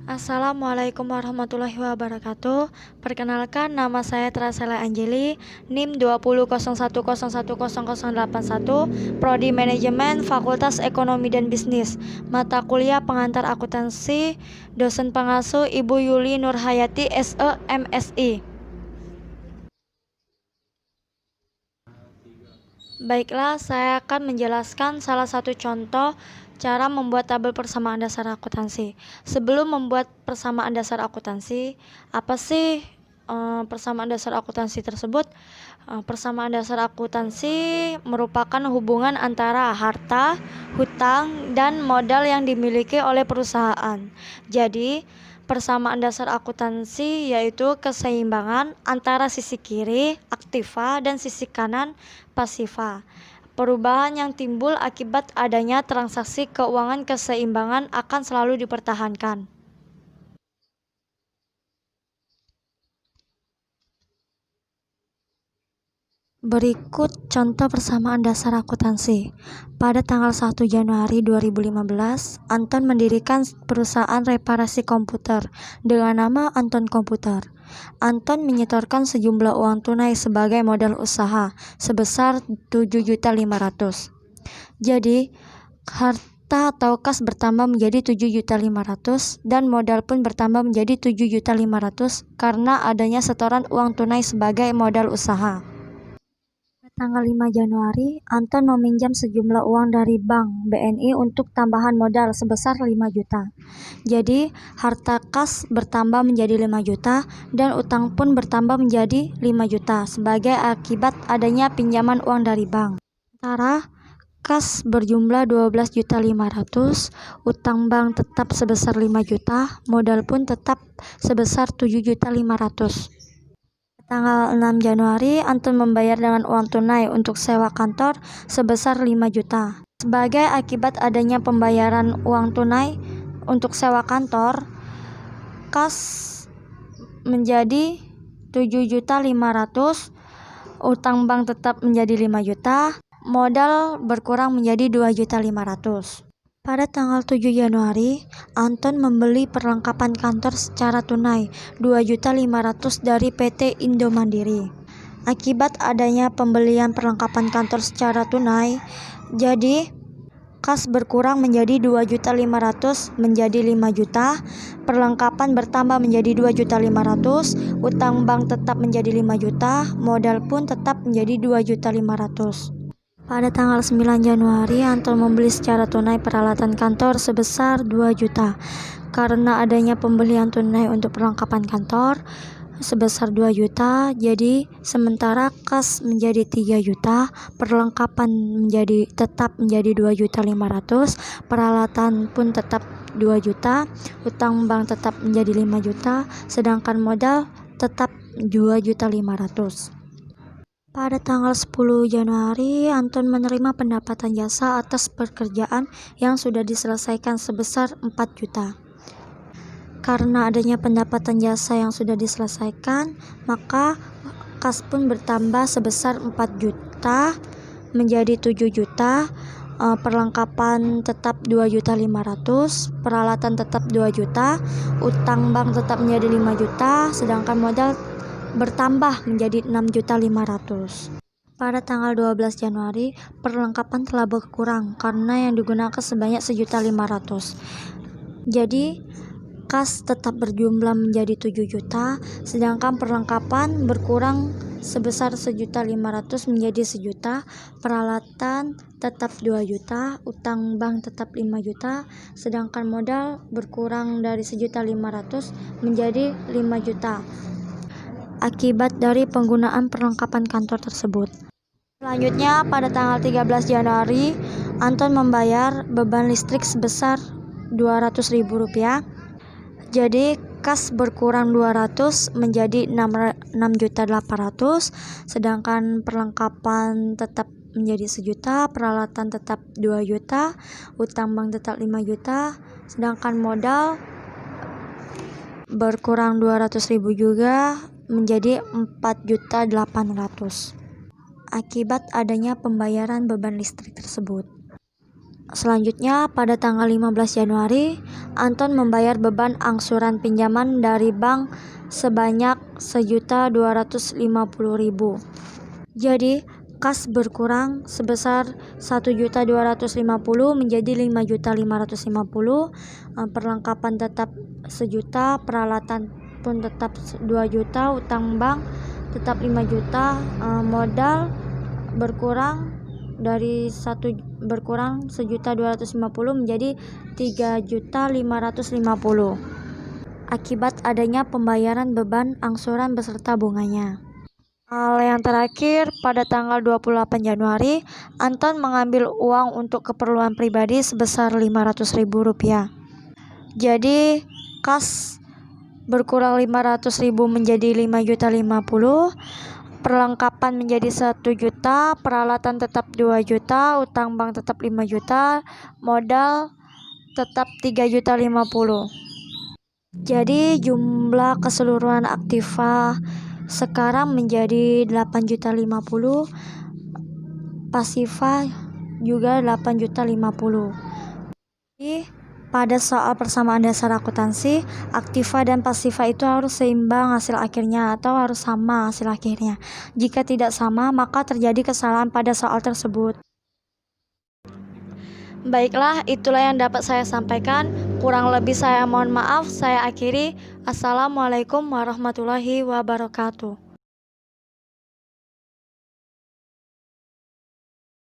Assalamualaikum warahmatullahi wabarakatuh. Perkenalkan, nama saya Trasela Anjeli, NIM 2001010081, Prodi Manajemen, Fakultas Ekonomi dan Bisnis, mata kuliah pengantar akuntansi, dosen pengasuh Ibu Yuli Nurhayati, SE, MSI. Baiklah, saya akan menjelaskan salah satu contoh cara membuat tabel persamaan dasar akuntansi. Sebelum membuat persamaan dasar akuntansi, apa sih persamaan dasar akuntansi tersebut? Persamaan dasar akuntansi merupakan hubungan antara harta, hutang, dan modal yang dimiliki oleh perusahaan. Jadi, persamaan dasar akuntansi yaitu keseimbangan antara sisi kiri, aktiva, dan sisi kanan, pasiva. Perubahan yang timbul akibat adanya transaksi keuangan keseimbangan akan selalu dipertahankan. Berikut contoh persamaan dasar akuntansi. Pada tanggal 1 Januari 2015, Anton mendirikan perusahaan reparasi komputer dengan nama Anton Komputer. Anton menyetorkan sejumlah uang tunai sebagai modal usaha sebesar 7.500.000. Jadi, harta atau kas bertambah menjadi 7.500.000 dan modal pun bertambah menjadi 7.500.000 karena adanya setoran uang tunai sebagai modal usaha. Tanggal 5 Januari, Anton meminjam sejumlah uang dari Bank BNI untuk tambahan modal sebesar 5 juta. Jadi, harta kas bertambah menjadi 5 juta dan utang pun bertambah menjadi 5 juta sebagai akibat adanya pinjaman uang dari bank. Sementara kas berjumlah 12.500.000, utang bank tetap sebesar 5 juta, modal pun tetap sebesar 7.500.000. Tanggal 6 Januari, Anton membayar dengan uang tunai untuk sewa kantor sebesar 5 juta. Sebagai akibat adanya pembayaran uang tunai untuk sewa kantor, kas menjadi 7.500.000, utang bank tetap menjadi 5 juta, modal berkurang menjadi 2.500.000. Pada tanggal 7 Januari, Anton membeli perlengkapan kantor secara tunai 2.500.000 dari PT Indo Mandiri. Akibat adanya pembelian perlengkapan kantor secara tunai, jadi kas berkurang menjadi 2.500.000 menjadi 5 juta, perlengkapan bertambah menjadi 2.500.000, utang bank tetap menjadi 5 juta, modal pun tetap menjadi 2.500.000. Pada tanggal 9 Januari, Anton membeli secara tunai peralatan kantor sebesar 2 juta. Karena adanya pembelian tunai untuk perlengkapan kantor sebesar 2 juta, jadi sementara kas menjadi 3 juta, perlengkapan tetap menjadi 2.500.000, peralatan pun tetap 2 juta, utang bank tetap menjadi 5 juta, sedangkan modal tetap 2.500.000. Pada tanggal 10 Januari, Anton menerima pendapatan jasa atas pekerjaan yang sudah diselesaikan sebesar 4 juta. Karena adanya pendapatan jasa yang sudah diselesaikan, maka kas pun bertambah sebesar 4 juta menjadi 7 juta, perlengkapan tetap 2.500.000, peralatan tetap 2 juta, utang bank tetap menjadi 5 juta, sedangkan modal bertambah menjadi 6.500.000. Pada tanggal 12 Januari, perlengkapan telah berkurang karena yang digunakan sebanyak 1.500.000. Jadi, kas tetap berjumlah menjadi 7 juta, sedangkan perlengkapan berkurang sebesar 1.500.000 menjadi 1 juta, peralatan tetap 2 juta, utang bank tetap 5 juta, sedangkan modal berkurang dari 1.500.000 menjadi 5 juta. Akibat dari penggunaan perlengkapan kantor tersebut. Selanjutnya, pada tanggal 13 Januari, Anton membayar beban listrik sebesar Rp200.000. Jadi, kas berkurang 200 menjadi 6.800.000, sedangkan perlengkapan tetap menjadi 1 juta, peralatan tetap 2 juta, utang bank tetap 5 juta, sedangkan modal berkurang 200.000 juga menjadi 4.800.000 akibat adanya pembayaran beban listrik tersebut. Selanjutnya, pada tanggal 15 Januari, Anton membayar beban angsuran pinjaman dari bank sebanyak 1.250.000. Jadi, kas berkurang sebesar 1.250.000 menjadi 5.550.000. Perlengkapan tetap 1 juta, peralatan pun tetap 2 juta, utang bank tetap 5 juta, modal berkurang dari 1.250.000 menjadi 3.550.000 akibat adanya pembayaran beban angsuran beserta bunganya. Hal yang terakhir, pada tanggal 28 Januari, Anton mengambil uang untuk keperluan pribadi sebesar Rp500.000. Jadi, kas berkurang 500.000 menjadi 5.050.000. Perlengkapan menjadi 1 juta, peralatan tetap 2 juta, utang bank tetap 5 juta, modal tetap 3.050.000. Jadi jumlah keseluruhan aktiva sekarang menjadi 8.050.000, pasifa juga 8.050.000. Jadi pada soal persamaan dasar akuntansi, aktiva dan pasifa itu harus seimbang hasil akhirnya atau harus sama hasil akhirnya. Jika tidak sama, maka terjadi kesalahan pada soal tersebut. Baiklah, itulah yang dapat saya sampaikan. Kurang lebih saya mohon maaf. Saya akhiri. Assalamualaikum warahmatullahi wabarakatuh.